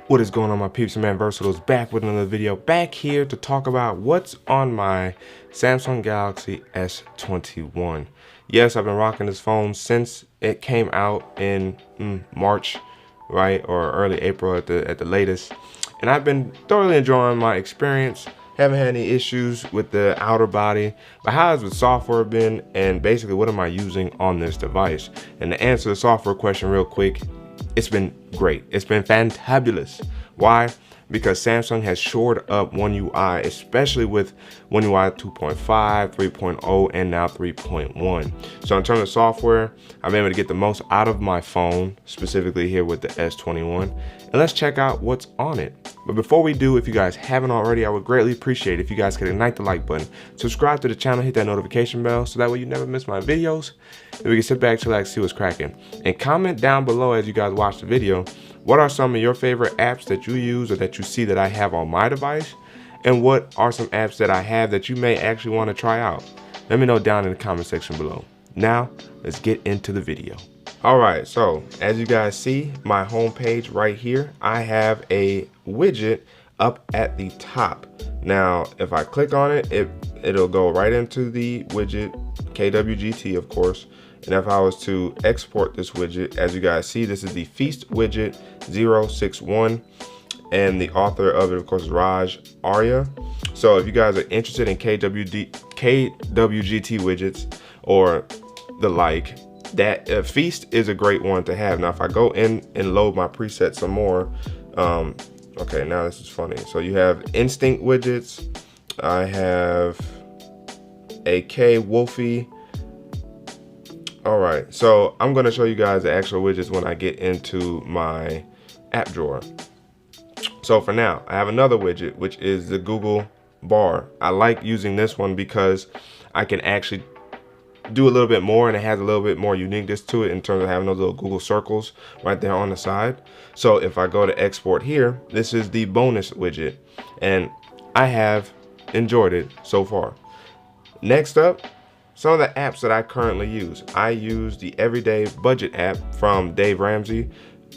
What is going on, my peeps? Man Versatile's back with another video, back here to talk about what's on my Samsung Galaxy S21. Yes, I've been rocking this phone since it came out in March, right, or early April at the latest, and I've been thoroughly enjoying my experience. Haven't had any issues with the outer body, but how has the software been, and basically what am I using on this device? And to answer the software question real quick, it's been great. It's been fantabulous. Why? Because Samsung has shored up One UI, especially with One UI 2.5, 3.0, and now 3.1. So in terms of software, I'm able to get the most out of my phone, specifically here with the S21. And let's check out what's on it. But before we do, if you guys haven't already, I would greatly appreciate if you guys could ignite the like button, subscribe to the channel, hit that notification bell, so that way you never miss my videos, and we can sit back, chillax, see what's cracking. And comment down below as you guys watch the video, what are some of your favorite apps that you use or that you see that I have on my device? And what are some apps that I have that you may actually want to try out? Let me know down in the comment section below. Now, let's get into the video. All right, so as you guys see, my home page right here, I have a widget up at the top. Now, if I click on it, it'll go right into the widget, KWGT, of course. And if I was to export this widget, as you guys see, this is the Feast Widget 061. And the author of it, of course, is Raj Arya. So if you guys are interested in KWGT widgets or the like, that Feast is a great one to have. Now, if I go in and load my presets some more, okay, now this is funny. So you have Instinct widgets. I have AK Wolfie. All right, so I'm gonna show you guys the actual widgets when I get into my app drawer. So for now, I have another widget, which is the Google bar. I like using this one because I can actually do a little bit more, and it has a little bit more uniqueness to it in terms of having those little Google circles right there on the side. So if I go to export here, this is the bonus widget, and I have enjoyed it so far. Next up, some of the apps that I currently use. I use the Everyday Budget app from Dave Ramsey.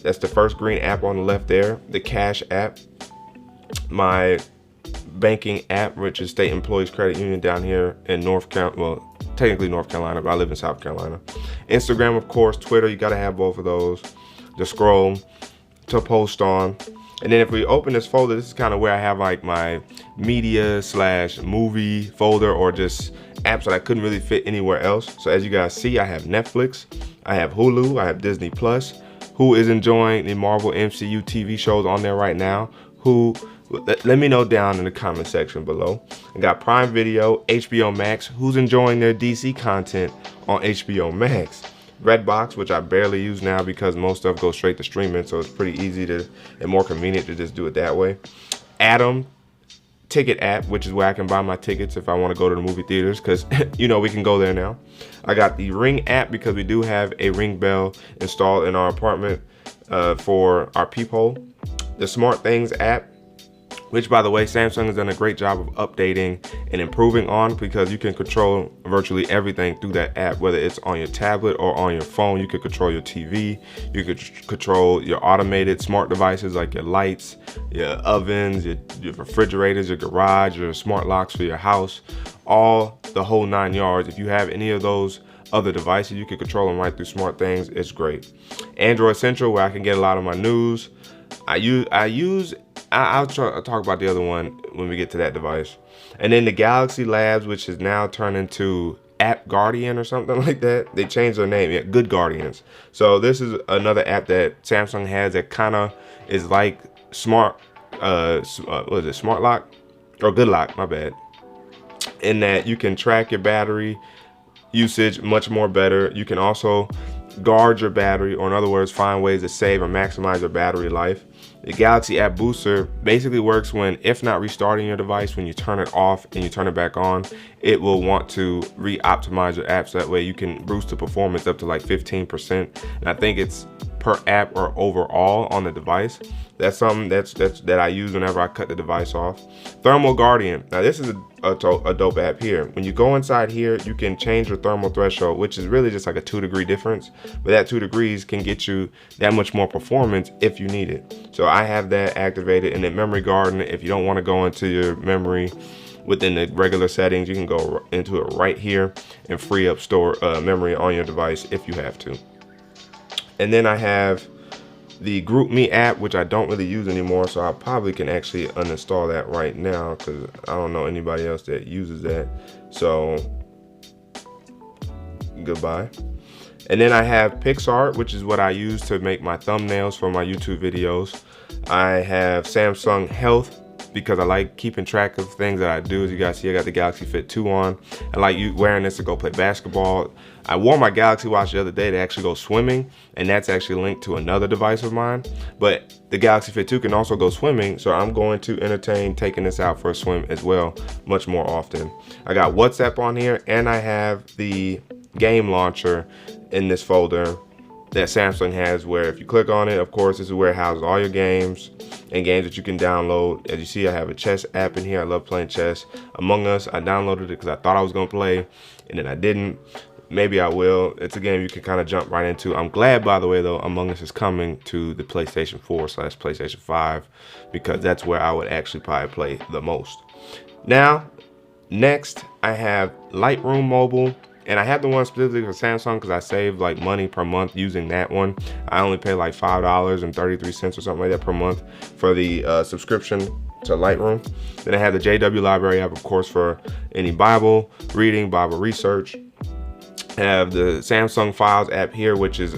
That's the first green app on the left there. The Cash app, my banking app, which is State Employees Credit Union down here in North Carolina. Well, technically North Carolina, but I live in South Carolina. Instagram, of course. Twitter, you gotta have both of those to scroll, to post on. And then if we open this folder, this is kind of where I have like my media / movie folder, or just apps that I couldn't really fit anywhere else. So as you guys see, I have Netflix, I have Hulu, I have Disney Plus. Who is enjoying the Marvel MCU TV shows on there right now? Let me know down in the comment section below. I got Prime Video, HBO Max. Who's enjoying their DC content on HBO Max? Redbox, which I barely use now because most stuff goes straight to streaming, so it's pretty easy to and more convenient to just do it that way. Atom Ticket app, which is where I can buy my tickets if I want to go to the movie theaters, because you know we can go there now. I got the Ring app because we do have a Ring bell installed in our apartment for our peephole. The Smartthings app, which, by the way, Samsung has done a great job of updating and improving on, because you can control virtually everything through that app, whether it's on your tablet or on your phone. You could control your TV, you could control your automated smart devices like your lights, your ovens, your refrigerators, your garage, your smart locks for your house, all the whole 9 yards. If you have any of those other devices, you can control them right through Smartthings. It's great. Android Central, where I can get a lot of my news. I'll talk about the other one when we get to that device. And then the Galaxy Labs, which is now turned into App Guardian or something like that. They changed their name. Yeah, Good Guardians. So this is another app that Samsung has that kind of is like Smart, what is it, Smart Lock? Or Good Lock, my bad. In that you can track your battery usage much more better. You can also guard your battery, or in other words, find ways to save or maximize your battery life. The Galaxy App Booster basically works when, if not restarting your device, when you turn it off and you turn it back on, it will want to re-optimize your apps. That way you can boost the performance up to like 15%. And I think it's per app or overall on the device. That's something that I use whenever I cut the device off. Thermal Guardian. Now this is a dope app here. When you go inside here, you can change your thermal threshold, which is really just like a 2-degree difference. But that 2 degrees can get you that much more performance if you need it. So I have that activated. And then Memory Garden, if you don't want to go into your memory within the regular settings, you can go into it right here and free up memory on your device if you have to. And then I have the GroupMe app, which I don't really use anymore, so I probably can actually uninstall that right now because I don't know anybody else that uses that. So goodbye. And then I have PixArt, which is what I use to make my thumbnails for my YouTube videos. I have Samsung Health because I like keeping track of things that I do. As you guys see, I got the Galaxy Fit 2 on. I like wearing this to go play basketball. I wore my Galaxy Watch the other day to actually go swimming, and that's actually linked to another device of mine. But the Galaxy Fit 2 can also go swimming, so I'm going to entertain taking this out for a swim as well, much more often. I got WhatsApp on here, and I have the game launcher in this folder that Samsung has, where if you click on it, of course, this is where it houses all your games and games that you can download. As you see, I have a chess app in here. I love playing chess. Among Us, I downloaded it because I thought I was going to play, and then I didn't. Maybe I will. It's a game you can kind of jump right into. I'm glad, by the way, though, Among Us is coming to the PlayStation 4/PlayStation 5 because that's where I would actually probably play the most. Now, next, I have Lightroom Mobile. And I have the one specifically for Samsung because I save like money per month using that one. I only pay like $5.33 or something like that per month for the subscription to Lightroom. Then I have the JW Library app, of course, for any Bible reading, Bible research. I have the Samsung Files app here, which is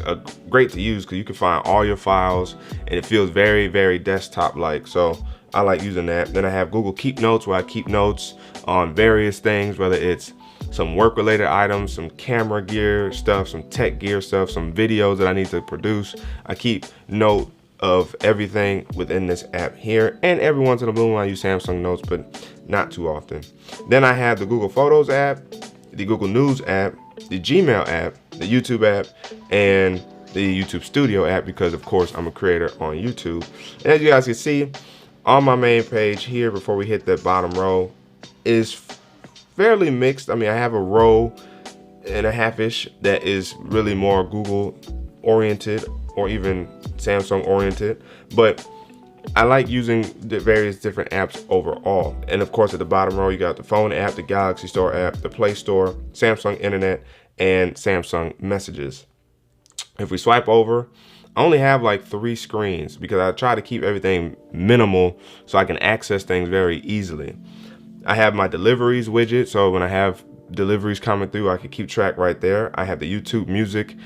great to use because you can find all your files and it feels very, very desktop-like. So I like using that. Then I have Google Keep Notes, where I keep notes on various things, whether it's some work-related items, some camera gear stuff, some tech gear stuff, some videos that I need to produce. I keep note of everything within this app here, and every once in a blue moon I use Samsung Notes, but not too often. Then I have the Google Photos app, the Google News app, the Gmail app, the YouTube app, and the YouTube Studio app because, of course, I'm a creator on YouTube. And as you guys can see, on my main page here, before we hit that bottom row, is fairly mixed. I mean, I have a row and a half-ish that is really more Google oriented or even Samsung oriented, but I like using the various different apps overall. And of course, at the bottom row, you got the phone app, the Galaxy Store app, the Play Store, Samsung Internet, and Samsung Messages. If we swipe over, I only have like 3 screens because I try to keep everything minimal so I can access things very easily. I have my Deliveries widget, so when I have deliveries coming through, I can keep track right there. I have the YouTube Music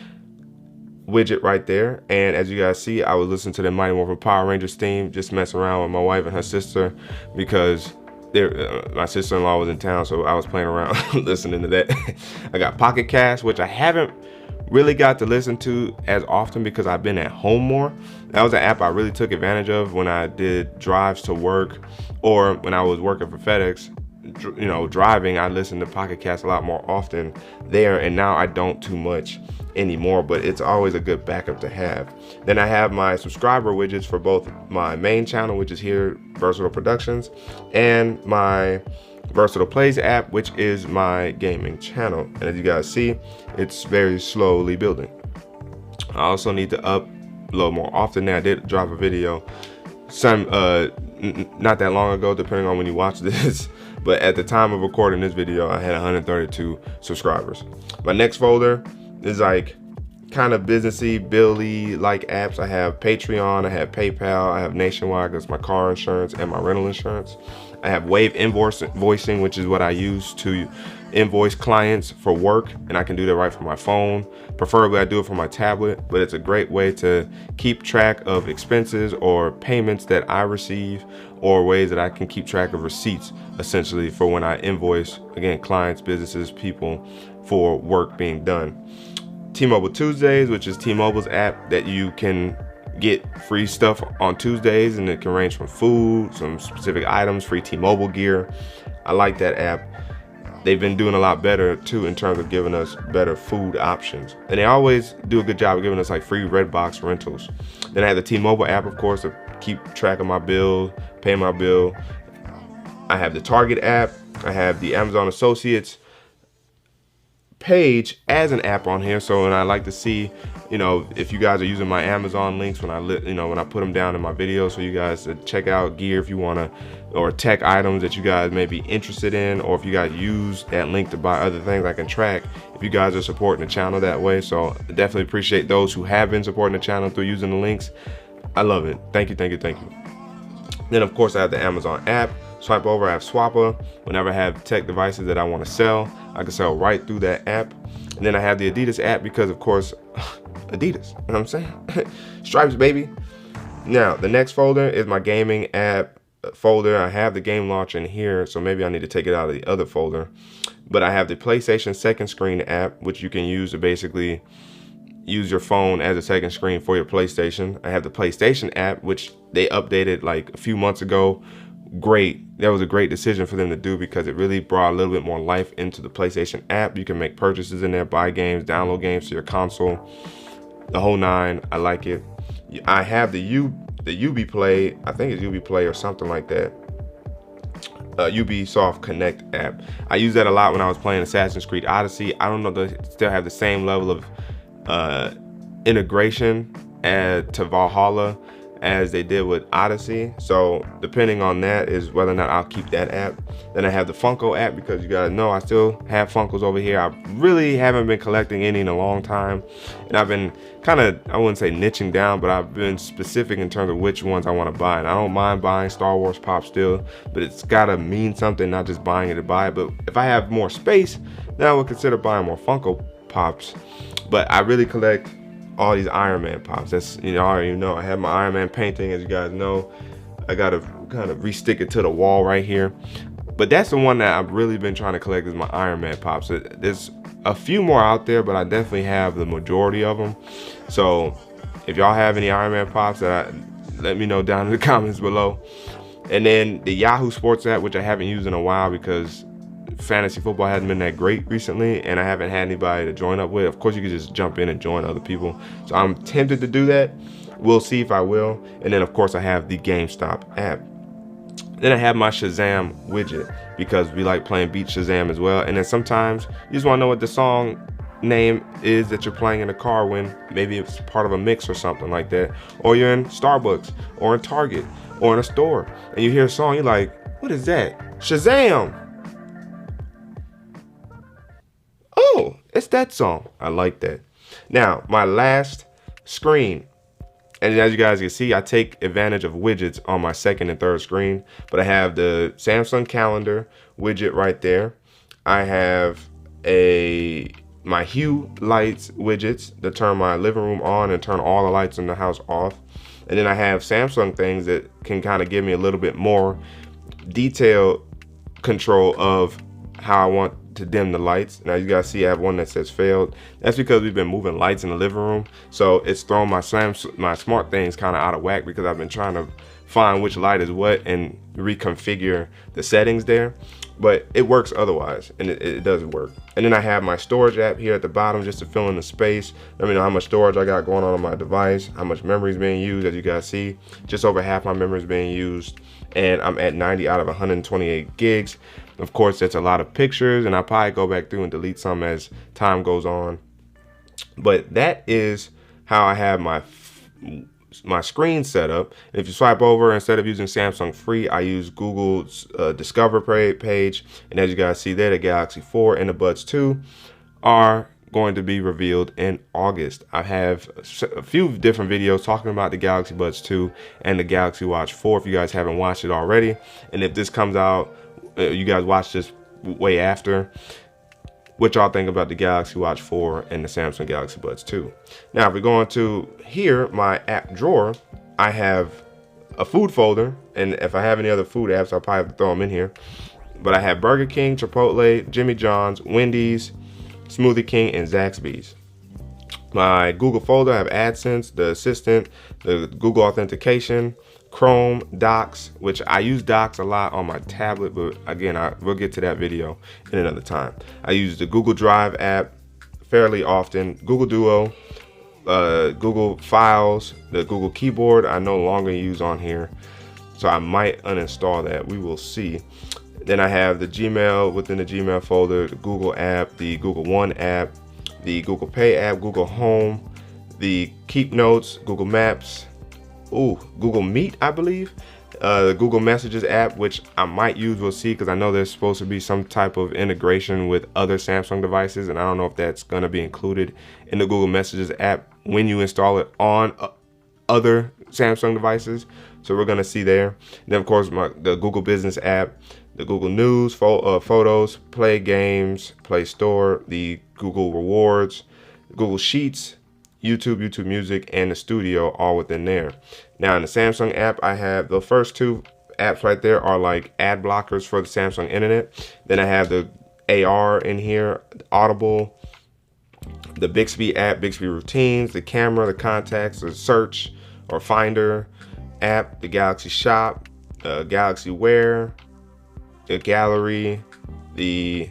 widget right there, and as you guys see, I was listening to the Mighty Morphin Power Rangers theme, just messing around with my wife and her sister because my sister-in-law was in town, so I was playing around listening to that. I got Pocket Cast, which I haven't really got to listen to as often because I've been at home more. That was an app I really took advantage of when I did drives to work or when I was working for FedEx. You know, driving, I listened to Pocket Cast a lot more often there, and now I don't too much anymore, but it's always a good backup to have. Then I have my subscriber widgets for both my main channel, which is here, Versatile Productions, and my Versatile Plays app, which is my gaming channel. And as you guys see, it's very slowly building. I also need to upload more often. Now, I did drop a video not that long ago, depending on when you watch this, but at the time of recording this video, I had 132 subscribers. My next folder is like kind of businessy, Billy like apps. I have Patreon, I have PayPal, I have Nationwide, that's my car insurance and my rental insurance. I have Wave invoicing, which is what I use to invoice clients for work, and I can do that right from my phone. Preferably I do it from my tablet, but it's a great way to keep track of expenses or payments that I receive, or ways that I can keep track of receipts, essentially, for when I invoice, again, clients, businesses, people, for work being done. T-Mobile Tuesdays, which is T-Mobile's app that you can get free stuff on Tuesdays, and it can range from food, some specific items, free T-Mobile gear. I like that app. they've been doing a lot better too in terms of giving us better food options. And they always do a good job of giving us like free Redbox rentals. Then I have the T-Mobile app, of course, to keep track of my bill, pay my bill. I have the Target app. I have the Amazon Associates page as an app on here. So, and I like to see, you know, if you guys are using my Amazon links when I put them down in my videos for you guys to check out gear if you want to, or tech items that you guys may be interested in, or if you guys use that link to buy other things, I can track if you guys are supporting the channel that way. So definitely appreciate those who have been supporting the channel through using the links. I love it. Thank you, thank you, thank you. Then of course I have the Amazon app. Swipe over, I have Swapper. Whenever I have tech devices that I want to sell, I can sell right through that app. And then I have the Adidas app because, of course, Adidas, you know what I'm saying? Stripes, baby. Now, the next folder is my gaming app folder. I have the game launcher in here, so maybe I need to take it out of the other folder. But I have the PlayStation second screen app, which you can use to basically use your phone as a second screen for your PlayStation. I have the PlayStation app, which they updated like a few months ago. Great. That was a great decision for them to do because it really brought a little bit more life into the PlayStation app. You can make purchases in there, buy games, download games to your console, the whole nine. I like it. I have the UB Play, I think it's UB Play or something like that. Ubisoft Connect app. I use that a lot when I was playing Assassin's Creed Odyssey. I don't know if they still have the same level of integration to Valhalla as they did with Odyssey. So depending on that is whether or not I'll keep that app. Then I have the Funko app because you gotta know I still have Funkos over here. I really haven't been collecting any in a long time. And I've been kind of, I wouldn't say niching down, but I've been specific in terms of which ones I want to buy. And I don't mind buying Star Wars Pop still, but it's gotta mean something, not just buying it to buy it. But if I have more space, then I would consider buying more Funko Pops. But I really collect all these Iron Man pops. That's, you know, I already know. I have my Iron Man painting, as you guys know. I gotta kind of re-stick it to the wall right here. But that's the one that I've really been trying to collect is my Iron Man pops. There's a few more out there, but I definitely have the majority of them. So if y'all have any Iron Man pops, let me know down in the comments below. And then the Yahoo Sports app, which I haven't used in a while because fantasy football hasn't been that great recently and I haven't had anybody to join up with. Of course you can just jump in and join other people, so I'm tempted to do that. We'll see if I will. And then of course I have the GameStop app. Then I have my Shazam widget because we like playing Beat Shazam as well. And then sometimes you just want to know what the song name is that you're playing in the car when maybe it's part of a mix or something like that, or you're in Starbucks or in Target or in a store and you hear a song, you're like, what is that? Shazam! Oh, it's that song. I like that. Now, my last screen. And as you guys can see, I take advantage of widgets on my second and third screen. But I have the Samsung calendar widget right there. I have my Hue lights widgets that turn my living room on and turn all the lights in the house off. And then I have Samsung things that can kind of give me a little bit more detailed control of how I want to dim the lights. Now you guys see I have one that says failed. That's because we've been moving lights in the living room, so it's thrown my Smartthings kind of out of whack because I've been trying to find which light is what and reconfigure the settings there. But it works otherwise, and it does work. And then I have my storage app here at the bottom just to fill in the space. Let me know how much storage I got going on my device, how much memory is being used. As you guys see, just over half my memory is being used, and I'm at 90 out of 128 gigs. Of course, that's a lot of pictures, and I'll probably go back through and delete some as time goes on. But that is how I have my screen set up. And if you swipe over, instead of using Samsung Free, I use Google's Discover page. And as you guys see there, the Galaxy 4 and the Buds 2 are going to be revealed in August. I have a few different videos talking about the Galaxy Buds 2 and the Galaxy Watch 4 if you guys haven't watched it already. And if this comes out, you guys watch this way after, what y'all think about the Galaxy Watch 4 and the Samsung Galaxy Buds 2. Now, if we go into here, my app drawer, I have a food folder, and if I have any other food apps, I'll probably have to throw them in here. But I have Burger King, Chipotle, Jimmy John's, Wendy's, Smoothie King, and Zaxby's. My Google folder, I have AdSense, the Assistant, the Google Authentication, Chrome, Docs, which I use Docs a lot on my tablet, but again, we'll get to that video in another time. I use the Google Drive app fairly often, Google Duo, Google Files, the Google Keyboard I no longer use on here, so I might uninstall that. We will see. Then I have the Gmail within the Gmail folder, the Google app, the Google One app, the Google Pay app, Google Home, the Keep Notes, Google Maps, Google Meet, I believe, the Google Messages app, which I might use, we'll see, because I know there's supposed to be some type of integration with other Samsung devices, and I don't know if that's going to be included in the Google Messages app when you install it on other Samsung devices. So we're going to see there. And then, of course, the Google Business app, the Google News, Photos, Play Games, Play Store, the Google Rewards, Google Sheets, YouTube Music, and the Studio, all within there. Now in the Samsung app, I have the first two apps right there are like ad blockers for the Samsung Internet. Then I have the AR in here, Audible, the Bixby app, Bixby Routines, the camera, the contacts, the search or finder app, the Galaxy Shop, Galaxy Wear, the gallery, the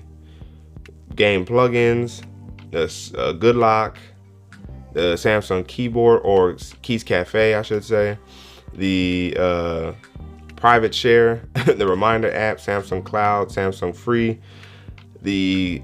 game plugins, the Good Lock, the Samsung keyboard, or Keys Cafe, I should say, the private share, the reminder app, Samsung Cloud, Samsung Free, the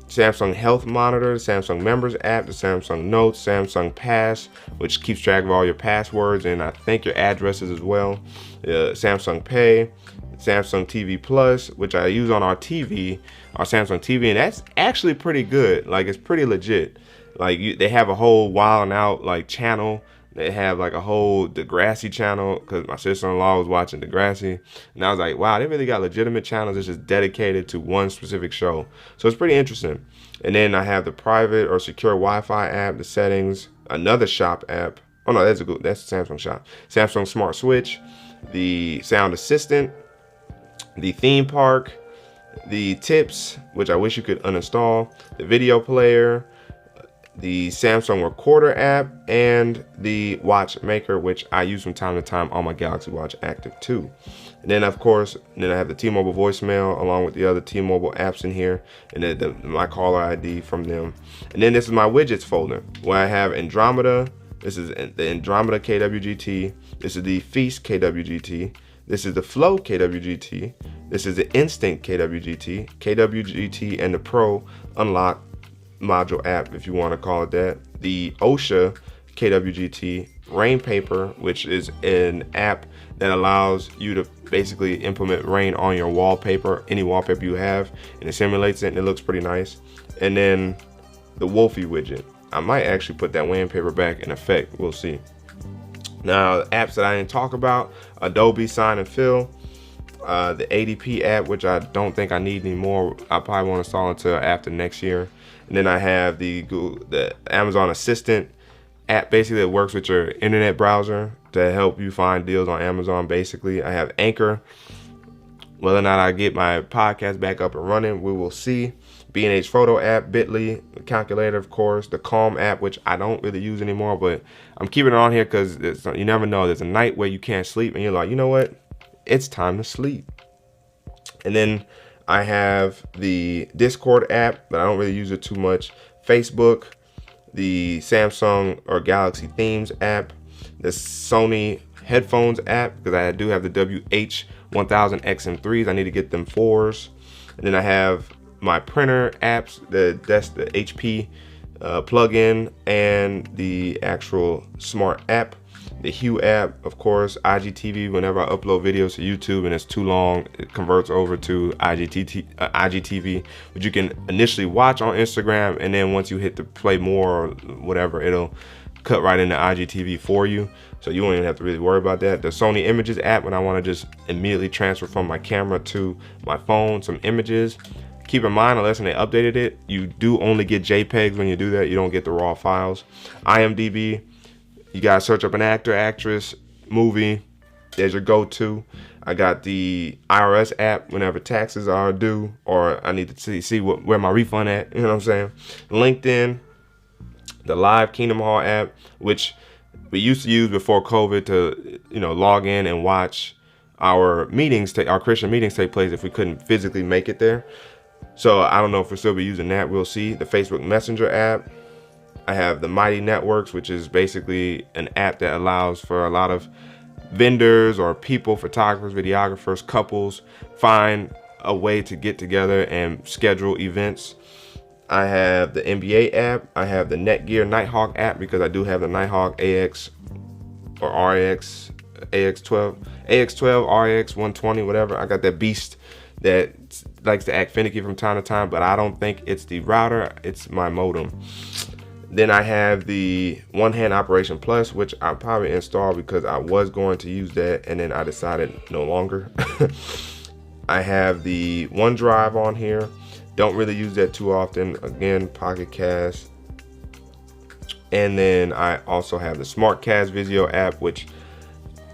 Samsung Health Monitor, Samsung Members app, the Samsung Notes, Samsung Pass, which keeps track of all your passwords and I think your addresses as well, Samsung Pay, Samsung TV Plus, which I use on our TV, our Samsung TV, and that's actually pretty good. Like, it's pretty legit. Like, they have a whole Wild 'N Out like channel. They have like a whole Degrassi channel, because my sister-in-law was watching Degrassi, and I was like, wow, they really got legitimate channels that's just dedicated to one specific show. So it's pretty interesting. And then I have the private or secure Wi-Fi app, the settings, another shop app. Oh no, that's the Samsung Shop. Samsung Smart Switch, the Sound Assistant, the theme park, the tips, which I wish you could uninstall, the video player, the Samsung Recorder app, and the Watchmaker, which I use from time to time on my Galaxy Watch Active 2. And then, of course, I have the T-Mobile voicemail along with the other T-Mobile apps in here, and then my caller ID from them. And then this is my widgets folder, where I have Andromeda. This is the Andromeda KWGT. This is the Feast KWGT. This is the Flow KWGT. This is the Instinct KWGT. KWGT and the Pro Unlock module app, if you want to call it that. The OSHA KWGT, Rainpaper, which is an app that allows you to basically implement rain on your wallpaper, any wallpaper you have, and it simulates it, and it looks pretty nice. And then the Wolfie widget. I might actually put that wallpaper back in effect. We'll see. Now, apps that I didn't talk about: Adobe Sign and Fill, the ADP app, which I don't think I need anymore. I probably won't install until after next year. And then I have the Amazon Assistant app, basically that works with your internet browser to help you find deals on Amazon. Basically, I have Anchor. Whether or not I get my podcast back up and running, we will see. B&H Photo app, Bitly, the calculator, of course, the Calm app, which I don't really use anymore, but I'm keeping it on here because you never know. There's a night where you can't sleep and you're like, you know what? It's time to sleep. And then I have the Discord app, but I don't really use it too much. Facebook, the Samsung or Galaxy Themes app, the Sony Headphones app, because I do have the WH-1000XM3s. I need to get them 4s. And then I have my printer apps, that's the HP plugin, and the actual smart app, the Hue app, of course, IGTV. Whenever I upload videos to YouTube and it's too long, it converts over to IGTV, which you can initially watch on Instagram, and then once you hit the play more or whatever, it'll cut right into IGTV for you, so you won't even have to really worry about that. The Sony Images app, when I want to just immediately transfer from my camera to my phone some images. Keep in mind, unless they updated it, you do only get JPEGs when you do that. You don't get the raw files. IMDb, you gotta search up an actor, actress, movie. There's your go-to. I got the IRS app whenever taxes are due, or I need to see where my refund at. You know what I'm saying? LinkedIn, The Live Kingdom Hall app, which we used to use before COVID to, log in and watch our Christian meetings take place if we couldn't physically make it there. So I don't know if we'll still be using that. We'll see. The Facebook Messenger app. I have the Mighty Networks, which is basically an app that allows for a lot of vendors or people, photographers, videographers, couples, find a way to get together and schedule events. I have the NBA app. I have the Netgear Nighthawk app because I do have the Nighthawk AX or RX, AX12, RX 120, whatever. I got that beast that likes to act finicky from time to time, but I don't think it's the router, it's my modem. Then I have the One Hand Operation Plus, which I probably installed because I was going to use that and then I decided no longer. I have the OneDrive on here. Don't really use that too often. Again, Pocket Cast. And then I also have the SmartCast Vizio app, which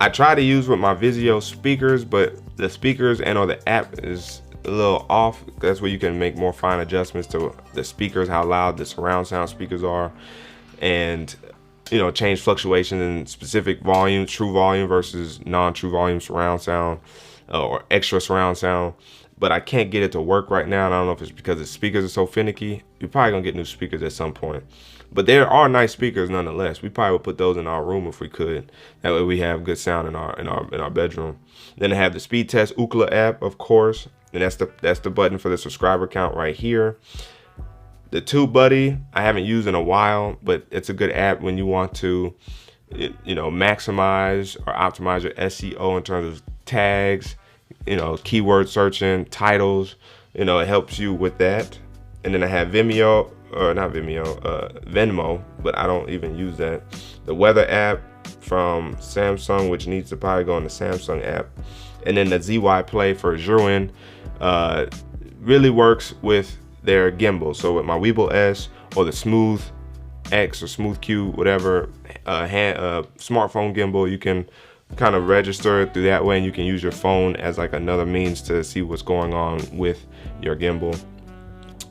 I try to use with my Vizio speakers, but the speakers and or the app is a little off. That's where you can make more fine adjustments to the speakers, how loud the surround sound speakers are, and change fluctuations in specific volume, true volume versus non-true volume surround sound or extra surround sound. But I can't get it to work right now, and I don't know if it's because the speakers are so finicky. You're probably gonna get new speakers at some point, but there are nice speakers nonetheless. We probably would put those in our room if we could. That way we have good sound in our bedroom. Then I have the Speed Test Ookla app, of course, and that's the button for the subscriber count right here. The Tubebuddy I haven't used in a while, but it's a good app when you want to, maximize or optimize your SEO in terms of tags, keyword searching, titles. It helps you with that. And then I have Venmo, but I don't even use that. The weather app from Samsung, which needs to probably go on the Samsung app. And then the ZY Play for Zhuin really works with their gimbal. So with my Weebill S or the Smooth X or Smooth Q, whatever smartphone gimbal, you can kind of register it through that way, and you can use your phone as like another means to see what's going on with your gimbal.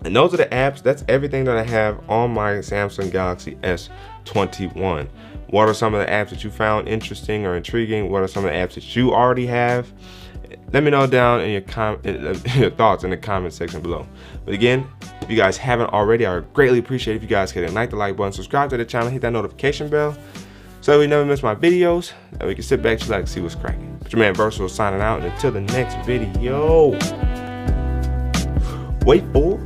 And those are the apps. That's everything that I have on my Samsung Galaxy S21. What are some of the apps that you found interesting or intriguing? What are some of the apps that you already have? Let me know down in your thoughts in the comment section below. But again, if you guys haven't already, I would greatly appreciate if you guys could hit the like button, subscribe to the channel, hit that notification bell, so we never miss my videos, and we can sit back, chill, see what's cracking. But your man Versal signing out, and until the next video, wait for